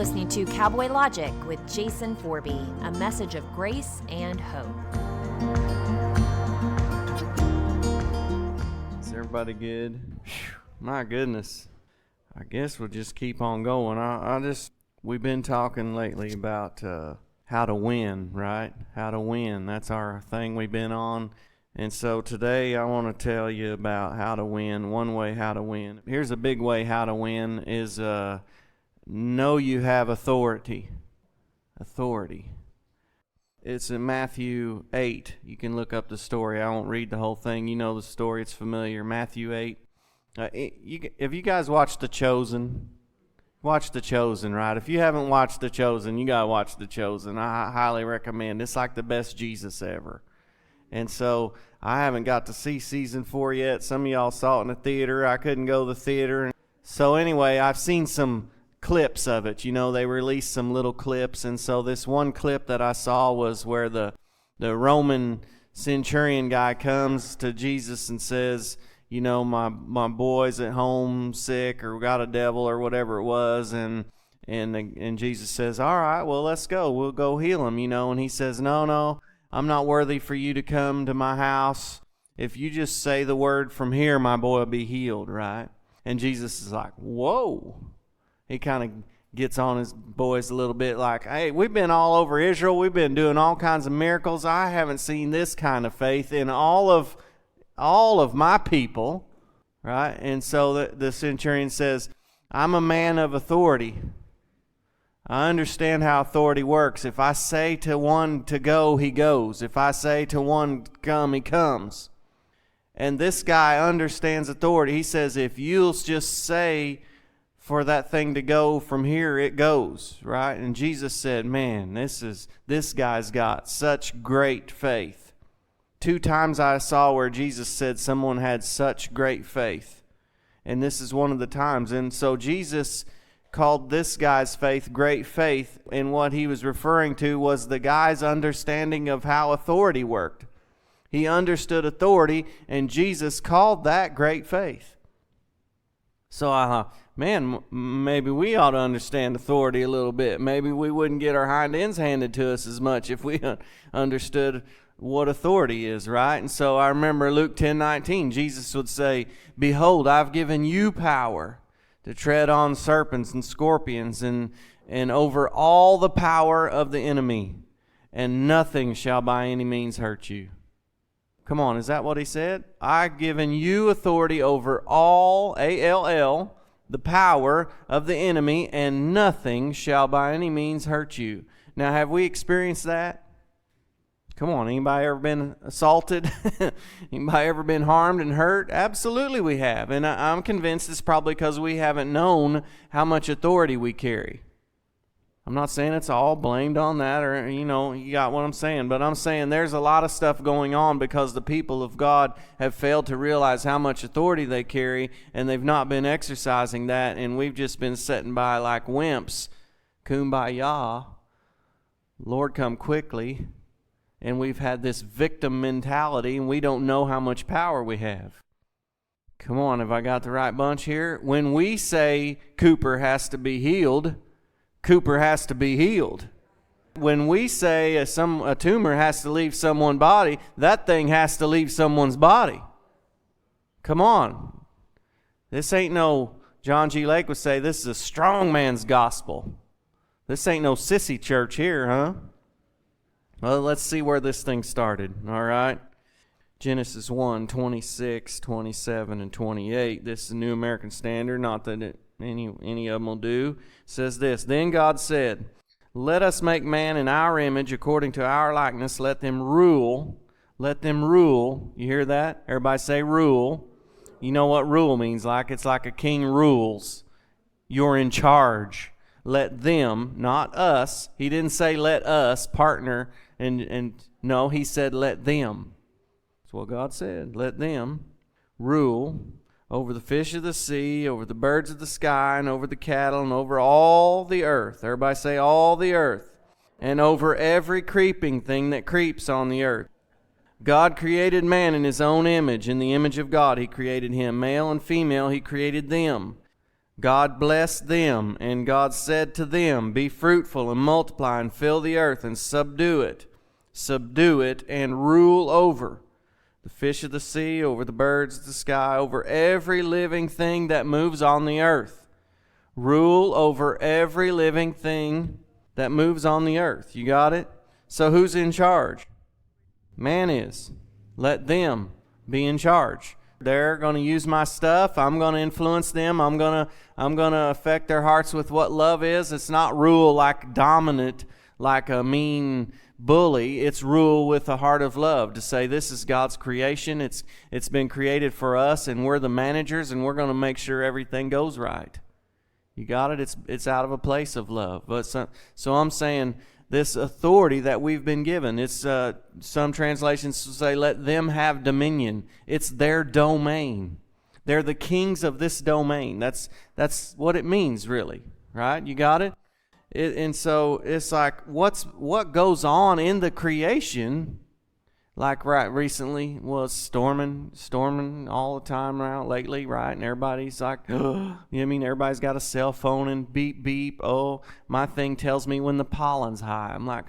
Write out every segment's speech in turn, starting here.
listening to Cowboy Logic with Jason Forby, a message of grace and hope. Is everybody good? Whew, my goodness. I guess we'll just keep on going. We've been talking lately about how to win, right? How to win. That's our thing we've been on. And so today I want to tell you about how to win. One way how to win. Here's a big way how to win is know you have authority. Authority. It's in Matthew 8. You can look up the story. I won't read the whole thing. You know the story. It's familiar. Matthew 8. If you guys watched The Chosen, watch The Chosen, right? If you haven't watched The Chosen, you got to watch The Chosen. I highly recommend. It's like the best Jesus ever. And so I haven't got to see season 4 yet. Some of y'all saw it in the theater. I couldn't go to the theater. So anyway, I've seen some clips of it. You know, they released some little clips. And so this one clip that I saw was where the Roman centurion guy comes to Jesus and says, you know, my boy's at home sick or got a devil or whatever it was. And Jesus says, all right, well, let's go. We'll go heal him, you know. And he says, no, I'm not worthy for you to come to my house. If you just say the word from here, my boy will be healed, right? And Jesus is like, whoa. He kind of gets on his boys a little bit like, hey, we've been all over Israel. We've been doing all kinds of miracles. I haven't seen this kind of faith in all of my people, right? And so the centurion says, I'm a man of authority. I understand how authority works. If I say to one to go, he goes. If I say to one to come, he comes. And this guy understands authority. He says, if you'll just say for that thing to go from here, it goes, right? And Jesus said, man, this guy's got such great faith. 2 times I saw where Jesus said someone had such great faith. And this is one of the times. And so Jesus called this guy's faith great faith. And what he was referring to was the guy's understanding of how authority worked. He understood authority, and Jesus called that great faith. So I thought, man, maybe we ought to understand authority a little bit. Maybe we wouldn't get our hind ends handed to us as much if we understood what authority is, right? And so I remember Luke 10:19, Jesus would say, behold, I've given you power to tread on serpents and scorpions and over all the power of the enemy, and nothing shall by any means hurt you. Come on, is that what he said? I've given you authority over all, A-L-L, the power of the enemy, and nothing shall by any means hurt you. Now, have we experienced that? Come on, anybody ever been assaulted? Anybody ever been harmed and hurt? Absolutely we have. And I'm convinced it's probably because we haven't known how much authority we carry. I'm not saying it's all blamed on that, or, you know, you got what I'm saying. But I'm saying there's a lot of stuff going on because the people of God have failed to realize how much authority they carry, and they've not been exercising that, and we've just been sitting by like wimps. Kumbaya. Lord, come quickly. And we've had this victim mentality, and we don't know how much power we have. Come on, have I got the right bunch here? When we say Cooper has to be healed, Cooper has to be healed. When we say a tumor has to leave someone's body, that thing has to leave someone's body. Come on. This ain't no, John G. Lake would say, this is a strong man's gospel. This ain't no sissy church here, huh? Well, let's see where this thing started, all right? Genesis 1, 26, 27, and 28. This is the New American Standard, not that any of them will do. It says this, then God said, let us make man in our image according to our likeness. Let them rule. Let them rule. You hear that? Everybody say rule. You know what rule means? It's like a king rules. You're in charge. Let them, not us. He didn't say let us partner. And no, he said let them. That's what God said. Let them rule over the fish of the sea, over the birds of the sky, and over the cattle, and over all the earth. Everybody say all the earth. And over every creeping thing that creeps on the earth. God created man in his own image. In the image of God he created him. Male and female he created them. God blessed them, and God said to them, Be fruitful and multiply and fill the earth and subdue it. Subdue it and rule over the fish of the sea, over the birds of the sky, over every living thing that moves on the earth. Rule over every living thing that moves on the earth. You got it? So who's in charge? Man is. Let them be in charge. They're going to use my stuff. I'm going to influence them. I'm going to affect their hearts with what love is. It's not rule like dominant, like a mean bully. It's rule with a heart of love, to say this is God's creation. It's been created for us, and we're the managers, and we're going to make sure everything goes right. You got it? It's out of a place of love. But so I'm saying this authority that we've been given. It's some translations say, let them have dominion. It's their domain. They're the kings of this domain. That's what it means, really, right? You got it? And so it's like, what goes on in the creation? Like right recently was storming all the time around lately, right? And everybody's like, you know what I mean? Everybody's got a cell phone and beep, beep. Oh, my thing tells me when the pollen's high. I'm like,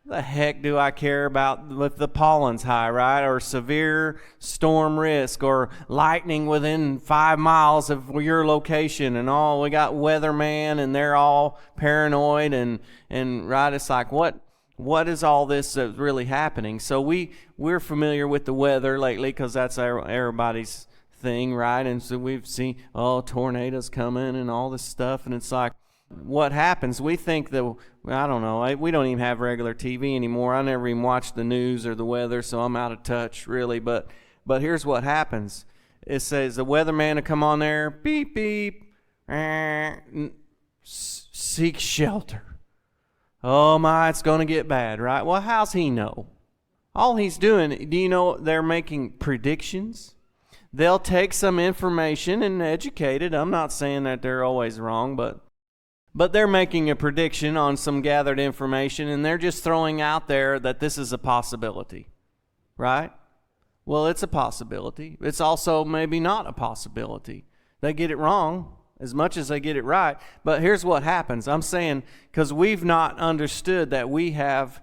the heck do I care about if the pollen's high, right? Or severe storm risk, or lightning within 5 miles of your location, and all. We got weatherman, and they're all paranoid, and right? It's like, what is all this that's really happening? So we're familiar with the weather lately because that's everybody's thing, right? And so we've seen, tornadoes coming and all this stuff, and it's like, what happens? We think that, I don't know, we don't even have regular TV anymore. I never even watch the news or the weather, so I'm out of touch, really. But here's what happens. It says the weatherman will come on there, beep, beep, seek shelter. Oh my, it's going to get bad, right? Well, how's he know? All he's doing, do you know they're making predictions? They'll take some information and educate it. I'm not saying that they're always wrong, but they're making a prediction on some gathered information, and they're just throwing out there that this is a possibility, right? Well, it's a possibility. It's also maybe not a possibility. They get it wrong as much as they get it right. But here's what happens. I'm saying, because we've not understood that we have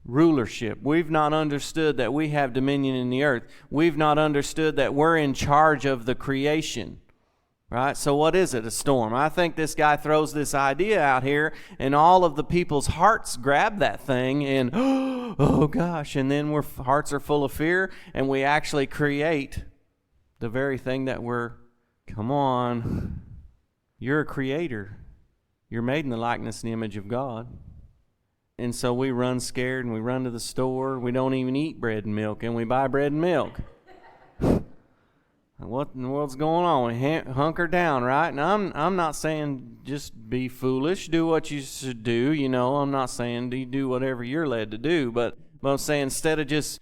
rulership. We've not understood that we have dominion in the earth. We've not understood that we're in charge of the creation. Right? So what is it? A storm. I think this guy throws this idea out here, and all of the people's hearts grab that thing, and oh gosh, and then our hearts are full of fear, and we actually create the very thing that come on, you're a creator. You're made in the likeness and image of God. And so we run scared, and we run to the store. We don't even eat bread and milk, and we buy bread and milk. What in the world's going on? We hunker down, right? And I'm not saying just be foolish, do what you should do. You know, I'm not saying do whatever you're led to do, but I'm saying instead of just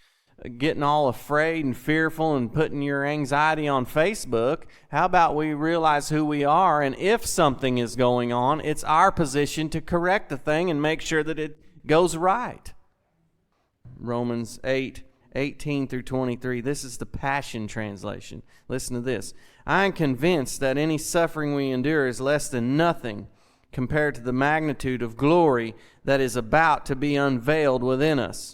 getting all afraid and fearful and putting your anxiety on Facebook, how about we realize who we are, and if something is going on, it's our position to correct the thing and make sure that it goes right. Romans 8:18 through 23. This is the Passion Translation. Listen to this. I am convinced that any suffering we endure is less than nothing compared to the magnitude of glory that is about to be unveiled within us.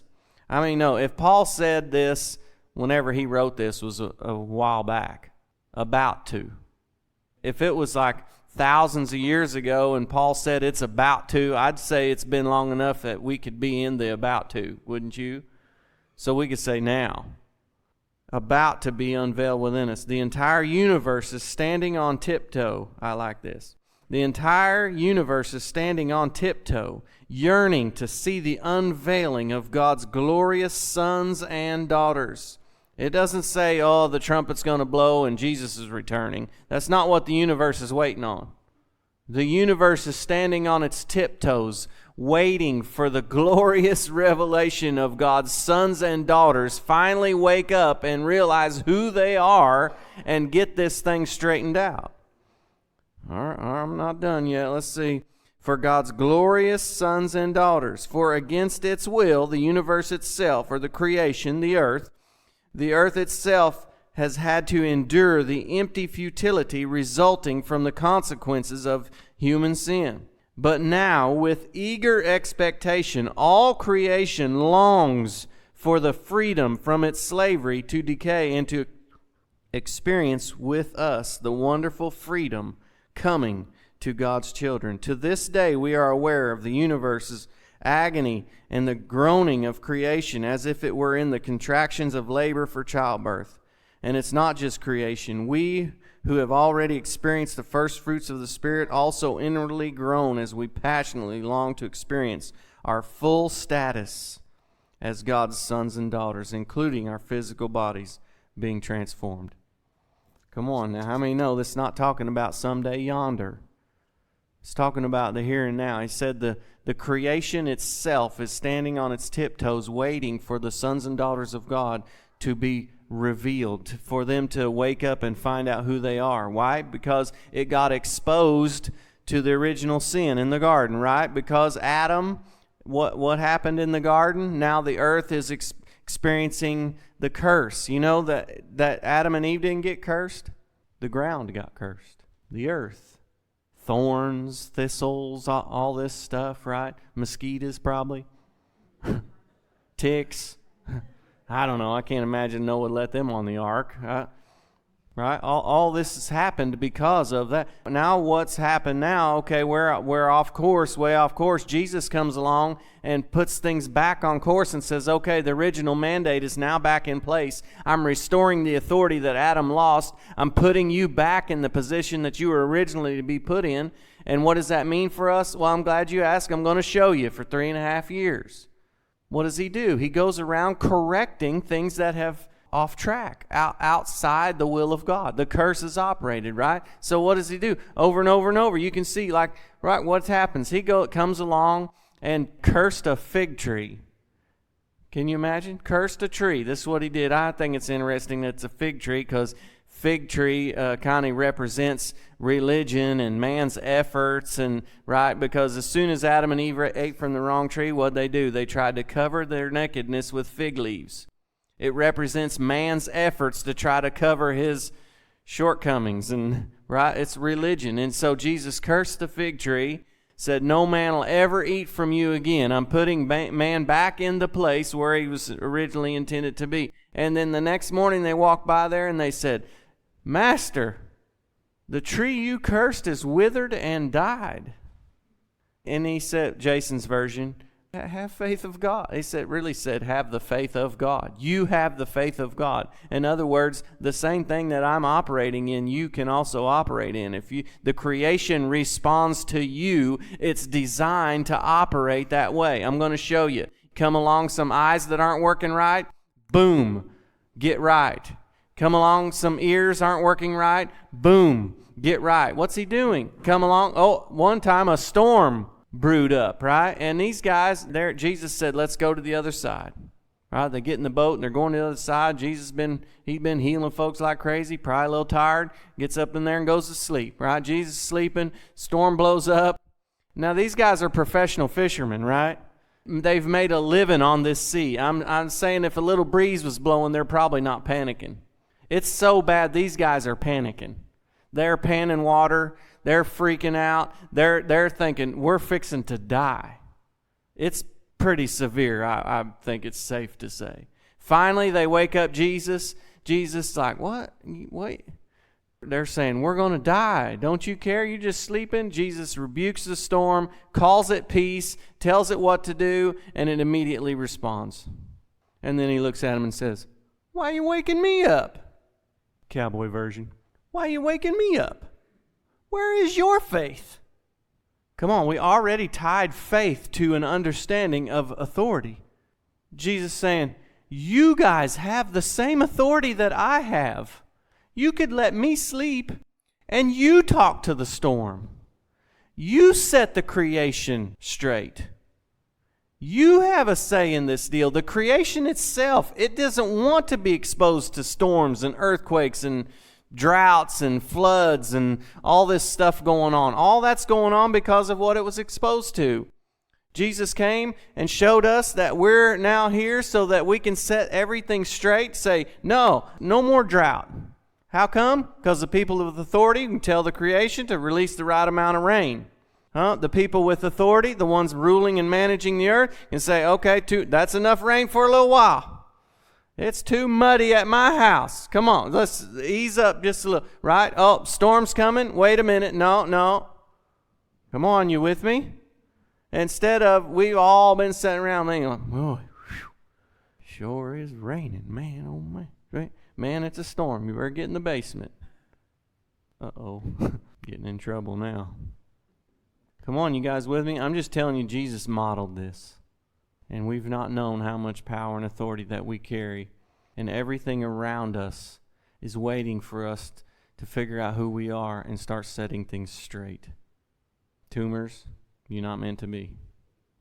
I mean, no, if Paul said this whenever he wrote this was a while back, about to. If it was like thousands of years ago and Paul said it's about to, I'd say it's been long enough that we could be in the about to, wouldn't you? So we could say now, about to be unveiled within us. The entire universe is standing on tiptoe. I like this. The entire universe is standing on tiptoe, yearning to see the unveiling of God's glorious sons and daughters. It doesn't say, the trumpet's going to blow and Jesus is returning. That's not what the universe is waiting on. The universe is standing on its tiptoes, waiting for the glorious revelation of God's sons and daughters finally wake up and realize who they are and get this thing straightened out. All right, I'm not done yet. Let's see. For God's glorious sons and daughters, for against its will, the universe itself, or the creation, the earth itself has had to endure the empty futility resulting from the consequences of human sin. But now, with eager expectation, all creation longs for the freedom from its slavery to decay and to experience with us the wonderful freedom coming to God's children. To this day, we are aware of the universe's agony and the groaning of creation as if it were in the contractions of labor for childbirth. And it's not just creation. We who have already experienced the first fruits of the Spirit also inwardly groan as we passionately long to experience our full status as God's sons and daughters, including our physical bodies being transformed. Come on now, how many know this is not talking about someday yonder? It's talking about the here and now. He said the creation itself is standing on its tiptoes waiting for the sons and daughters of God to be revealed, for them to wake up and find out who they are. Why? Because it got exposed to the original sin in the garden, right? Because Adam, what happened in the garden? Now the earth is experiencing the curse. You know that Adam and Eve didn't get cursed? The ground got cursed. The earth. Thorns, thistles, all this stuff, right? Mosquitoes probably. Ticks. I don't know. I can't imagine Noah let them on the ark. Right? All this has happened because of that. Now what's happened now? Okay, we're off course, way off course. Jesus comes along and puts things back on course and says, okay, the original mandate is now back in place. I'm restoring the authority that Adam lost. I'm putting you back in the position that you were originally to be put in. And what does that mean for us? Well, I'm glad you asked. I'm going to show you for 3.5 years. What does he do? He goes around correcting things that have off track, outside the will of God. The curse is operated, right? So what does he do? Over and over and over. You can see, like, right, what happens? He comes along and cursed a fig tree. Can you imagine? Cursed a tree. This is what he did. I think it's interesting that it's a fig tree because fig tree kind of represents religion and man's efforts, and right, because as soon as Adam and Eve ate from the wrong tree, what'd they do? They tried to cover their nakedness with fig leaves. It represents man's efforts to try to cover his shortcomings, and right, it's religion. And so Jesus cursed the fig tree, said, no man will ever eat from you again. I'm putting man back in the place where he was originally intended to be. And then the next morning they walked by there and they said, Master, the tree you cursed is withered and died. And he said, Jason's version, have faith of God. He really said, have the faith of God. You have the faith of God. In other words, the same thing that I'm operating in, you can also operate in. If the creation responds to you, it's designed to operate that way. I'm going to show you. Come along some eyes that aren't working right, boom, get right. Come along some ears aren't working right, boom, get right. What's he doing? Come along, one time a storm brewed up, right? And these guys, Jesus said, let's go to the other side. Right? They get in the boat and they're going to the other side. He's been healing folks like crazy, probably a little tired, gets up in there and goes to sleep, right? Jesus is sleeping, storm blows up. Now these guys are professional fishermen, right? They've made a living on this sea. I'm saying if a little breeze was blowing, they're probably not panicking. It's so bad these guys are panicking. They're panning water. They're freaking out. They're thinking, we're fixing to die. It's pretty severe, I think it's safe to say. Finally, they wake up Jesus. Jesus is like, what? Wait. They're saying, we're going to die. Don't you care? You're just sleeping. Jesus rebukes the storm, calls it peace, tells it what to do, and it immediately responds. And then he looks at him and says, why are you waking me up? Cowboy version. Why are you waking me up? Where is your faith? Come on, we already tied faith to an understanding of authority. Jesus saying, you guys have the same authority that I have. You could let me sleep and you talk to the storm. You set the creation straight. You have a say in this deal. The creation itself, it doesn't want to be exposed to storms and earthquakes and droughts and floods and all this stuff going on. All that's going on because of what it was exposed to. Jesus came and showed us that we're now here so that we can set everything straight. Say, no more drought. How come? Because the people with authority can tell the creation to release the right amount of rain. The people with authority, the ones ruling and managing the earth, can say, okay, that's enough rain for a little while. It's too muddy at my house. Come on, let's ease up just a little. Right? Oh, storm's coming. Wait a minute. No. Come on, you with me? Instead of, we've all been sitting around thinking, oh, sure is raining, man, oh man. Right? Man, it's a storm. You better get in the basement. Uh-oh, getting in trouble now. Come on, you guys with me? I'm just telling you, Jesus modeled this. And we've not known how much power and authority that we carry. And everything around us is waiting for us to figure out who we are and start setting things straight. Tumors, you're not meant to be.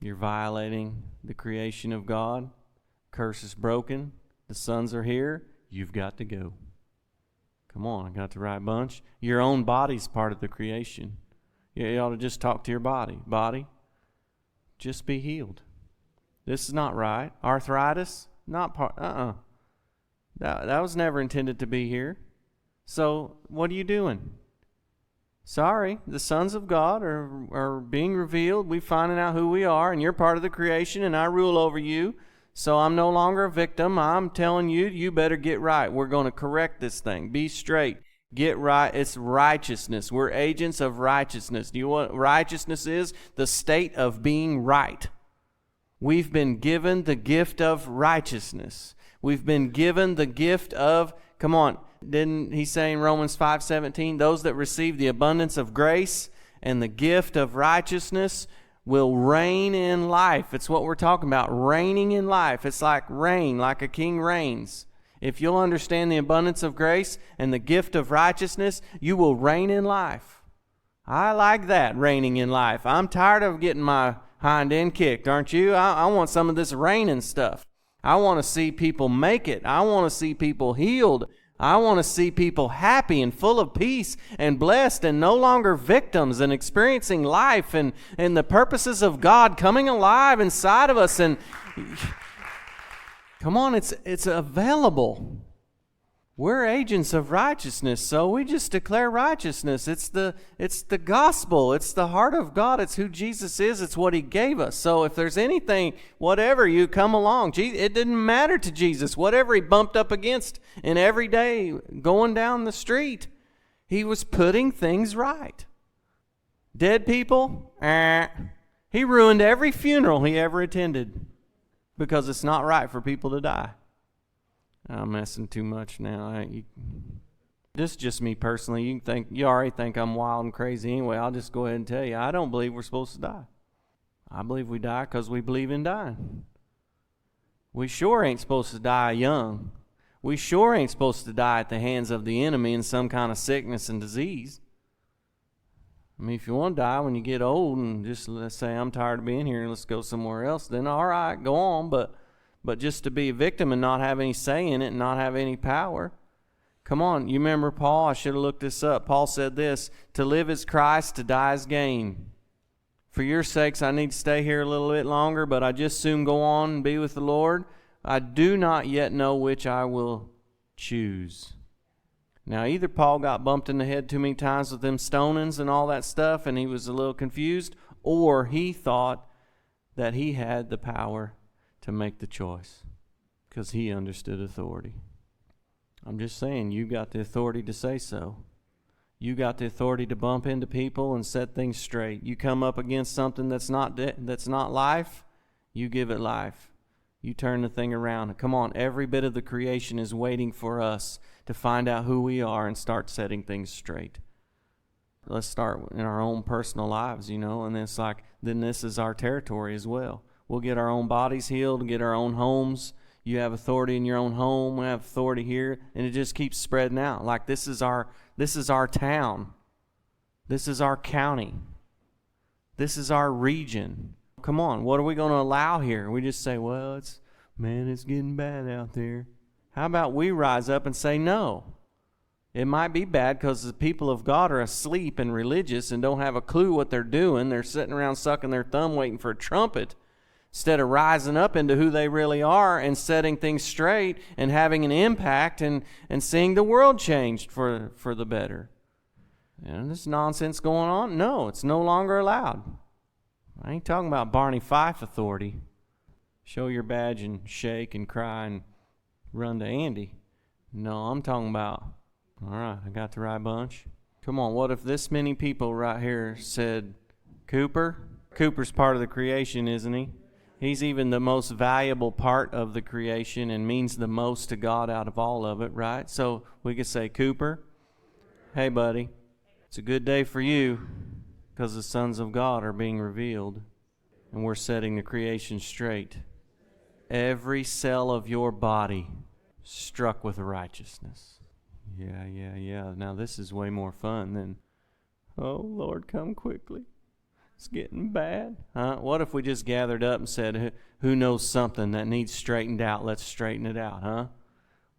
You're violating the creation of God. Curse is broken. The sons are here. You've got to go. Come on, I got the right bunch. Your own body's part of the creation. You ought to just talk to your body. Body, just be healed. This is not right. Arthritis, not part. That was never intended to be here. So what are you doing? Sorry, the sons of God are being revealed. We're finding out who we are, and you're part of the creation, and I rule over you. So I'm no longer a victim. I'm telling you, you better get right. We're going to correct this thing. Be straight. Get right. It's righteousness. We're agents of righteousness. Do you know what righteousness is? The state of being right. We've been given the gift of righteousness. We've been given the gift of, come on, didn't he say in Romans 5:17, those that receive the abundance of grace and the gift of righteousness will reign in life. It's what we're talking about, reigning in life. It's like rain, like a king reigns. If you'll understand the abundance of grace and the gift of righteousness, you will reign in life. I like that, reigning in life. I'm tired of getting my hind end kicked, aren't you? I want some of this reigning stuff. I want to see people make it. I want to see people healed. I want to see people happy and full of peace and blessed and no longer victims and experiencing life and the purposes of God coming alive inside of us. And come on, it's available. We're agents of righteousness, so we just declare righteousness. It's the gospel. It's the heart of God. It's who Jesus is. It's what He gave us. So if there's anything, whatever, you come along. It didn't matter to Jesus. Whatever He bumped up against in every day going down the street, He was putting things right. Dead people, He ruined every funeral He ever attended because it's not right for people to die. I'm messing too much now. This is just me personally. You already think I'm wild and crazy anyway. I'll just go ahead and tell you, I don't believe we're supposed to die. I believe we die because we believe in dying. We sure ain't supposed to die young. We sure ain't supposed to die at the hands of the enemy in some kind of sickness and disease. I mean, if you want to die when you get old and just let's say I'm tired of being here and let's go somewhere else, then all right, go on. But just to be a victim and not have any say in it and not have any power. Come on, you remember Paul? I should have looked this up. Paul said this, to live is Christ, to die is gain. For your sakes, I need to stay here a little bit longer, but I just soon go on and be with the Lord. I do not yet know which I will choose. Now, either Paul got bumped in the head too many times with them stonings and all that stuff, and he was a little confused, or he thought that he had the power to make the choice because he understood authority. I'm just saying, you got the authority to say so. You got the authority to bump into people and set things straight. You come up against something that's not life, you give it life. You turn the thing around. Come on, every bit of the creation is waiting for us to find out who we are and start setting things straight. Let's start in our own personal lives, and it's like, then this is our territory as well. We'll get our own bodies healed, get our own homes. You have authority in your own home. We have authority here, and it just keeps spreading out. Like this is our town. This is our county. This is our region. Come on, what are we going to allow here? We just say, well, it's getting bad out there. How about we rise up and say, no, It might be bad because the people of God are asleep and religious and don't have a clue what they're doing. They're sitting around sucking their thumb waiting for a trumpet instead of rising up into who they really are and setting things straight and having an impact and seeing the world changed for the better. And this nonsense going on? No, it's no longer allowed. I ain't talking about Barney Fife authority. Show your badge and shake and cry and run to Andy. No, I'm talking about, all right, I got the right bunch. Come on, what if this many people right here said, Cooper's part of the creation, isn't he? He's even the most valuable part of the creation and means the most to God out of all of it, right? So we could say, Cooper, hey, buddy, it's a good day for you because the sons of God are being revealed and we're setting the creation straight. Every cell of your body struck with righteousness. Yeah. Now this is way more fun than, oh, Lord, come quickly. It's getting bad. What if we just gathered up and said, who knows something that needs straightened out? Let's straighten it out, huh?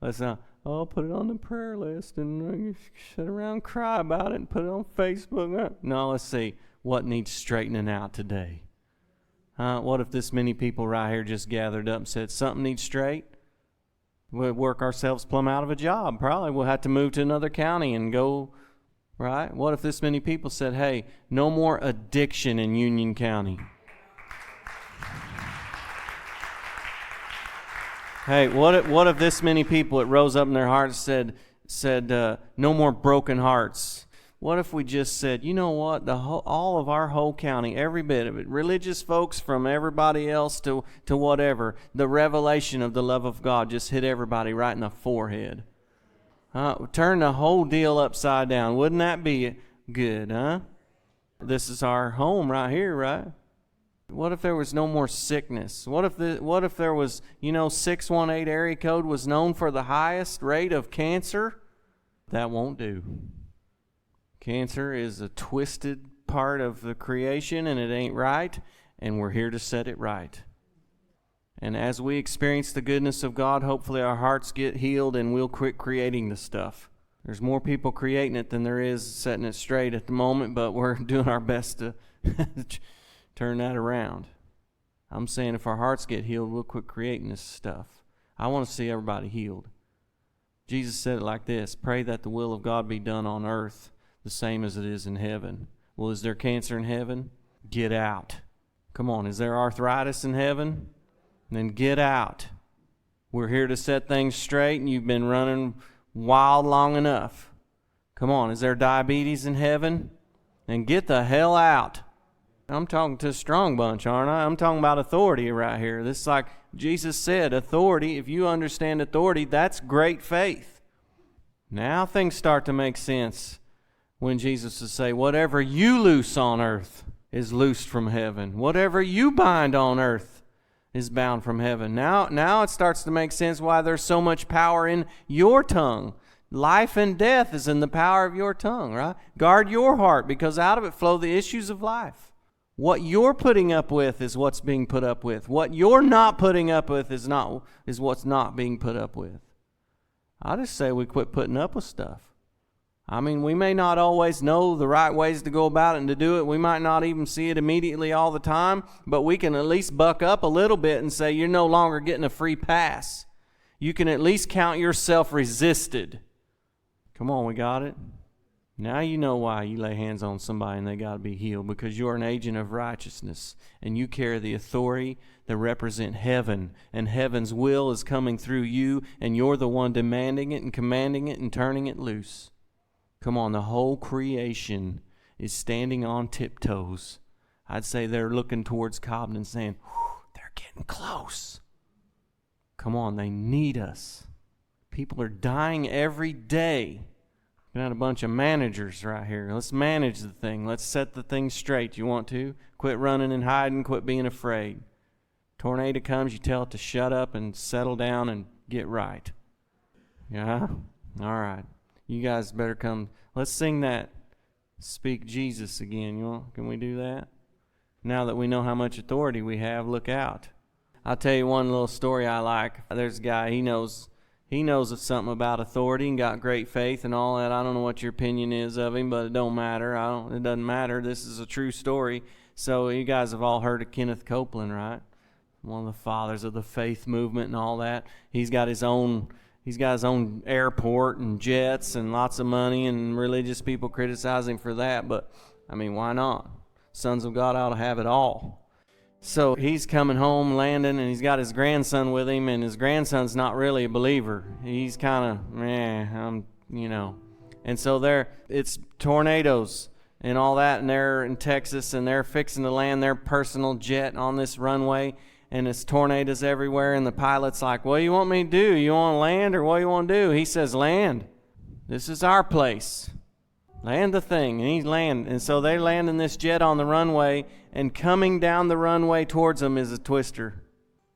Let's not, put it on the prayer list and sit around and cry about it and put it on Facebook. No, let's see what needs straightening out today. What if this many people right here just gathered up and said, something needs straight? We'll work ourselves plumb out of a job. Probably we'll have to move to another county and go, right? What if this many people said, hey, no more addiction in Union County? Hey, what if this many people, it rose up in their hearts, said no more broken hearts? What if we just said, you know what, all of our whole county, every bit of it, religious folks from everybody else to whatever, the revelation of the love of God just hit everybody right in the forehead. Turn the whole deal upside down. Wouldn't that be good, huh? This is our home right here, right? What if there was no more sickness? What if there was, 618 area code was known for the highest rate of cancer? That won't do. Cancer is a twisted part of the creation and it ain't right, and we're here to set it right. And as we experience the goodness of God, hopefully our hearts get healed and we'll quit creating the stuff. There's more people creating it than there is setting it straight at the moment, but we're doing our best to turn that around. I'm saying if our hearts get healed, we'll quit creating this stuff. I want to see everybody healed. Jesus said it like this, pray that the will of God be done on earth the same as it is in heaven. Well, is there cancer in heaven? Get out. Come on, is there arthritis in heaven? Then get out. We're here to set things straight, and you've been running wild long enough. Come on, is there diabetes in heaven? Then get the hell out. I'm talking to a strong bunch, aren't I? I'm talking about authority right here. This is like Jesus said, authority, if you understand authority, that's great faith. Now things start to make sense when Jesus would say, whatever you loose on earth is loosed from heaven. Whatever you bind on earth is bound from heaven. Now it starts to make sense why there's so much power in your tongue. Life and death is in the power of your tongue, right? Guard your heart because out of it flow the issues of life. What you're putting up with is what's being put up with. What you're not putting up with is what's not being put up with. I just say we quit putting up with stuff. I mean, we may not always know the right ways to go about it and to do it. We might not even see it immediately all the time, but we can at least buck up a little bit and say you're no longer getting a free pass. You can at least count yourself resisted. Come on, we got it? Now you know why you lay hands on somebody and they got to be healed, because you're an agent of righteousness and you carry the authority that represent heaven, and heaven's will is coming through you and you're the one demanding it and commanding it and turning it loose. Come on, the whole creation is standing on tiptoes. I'd say they're looking towards Cobden and saying, they're getting close. Come on, they need us. People are dying every day. Got a bunch of managers right here. Let's manage the thing. Let's set the thing straight. You want to? Quit running and hiding. Quit being afraid. Tornado comes, you tell it to shut up and settle down and get right. Yeah? All right. You guys better come. Let's sing that Speak Jesus again. Can we do that? Now that we know how much authority we have, look out. I'll tell you one little story I like. There's a guy, he knows He knows something about authority and got great faith and all that. I don't know what your opinion is of him, but it don't matter. It doesn't matter. This is a true story. So you guys have all heard of Kenneth Copeland, right? One of the fathers of the faith movement and all that. He's got his own airport and jets and lots of money, and religious people criticize him for that. But, I mean, why not? Sons of God ought to have it all. So he's coming home, landing, and he's got his grandson with him, and his grandson's not really a believer. He's kind of, And so it's tornadoes and all that, and they're in Texas, and they're fixing to land their personal jet on this runway, and it's tornadoes everywhere, and the pilot's like, what do you want me to do? You want to land, or what do you want to do? He says, land. This is our place. Land the thing. And he's landing. And so they're landing this jet on the runway, and coming down the runway towards them is a twister.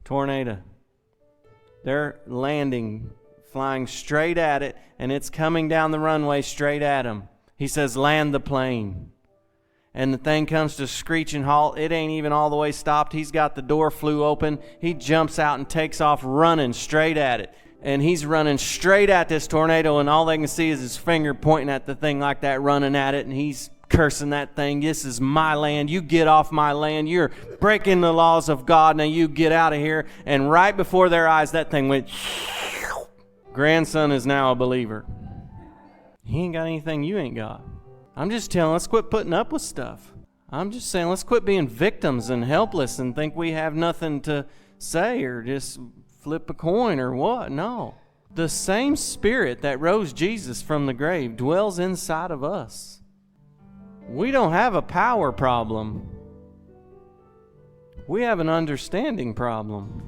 Tornado. They're landing, flying straight at it, and it's coming down the runway straight at them. He says, land the plane. And the thing comes to a screeching halt. It ain't even all the way stopped. He's got the door flew open. He jumps out and takes off running straight at it. And he's running straight at this tornado, and all they can see is his finger pointing at the thing like that, running at it, and he's cursing that thing. This is my land. You get off my land. You're breaking the laws of God. Now you get out of here. And right before their eyes, that thing went. Grandson is now a believer. He ain't got anything you ain't got. I'm just telling, let's quit putting up with stuff. I'm just saying, let's quit being victims and helpless and think we have nothing to say or just flip a coin or what. No. The same Spirit that rose Jesus from the grave dwells inside of us. We don't have a power problem. We have an understanding problem.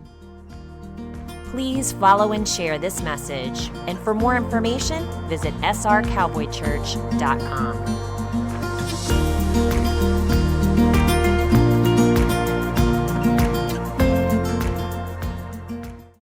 Please follow and share this message. And for more information, visit srcowboychurch.com.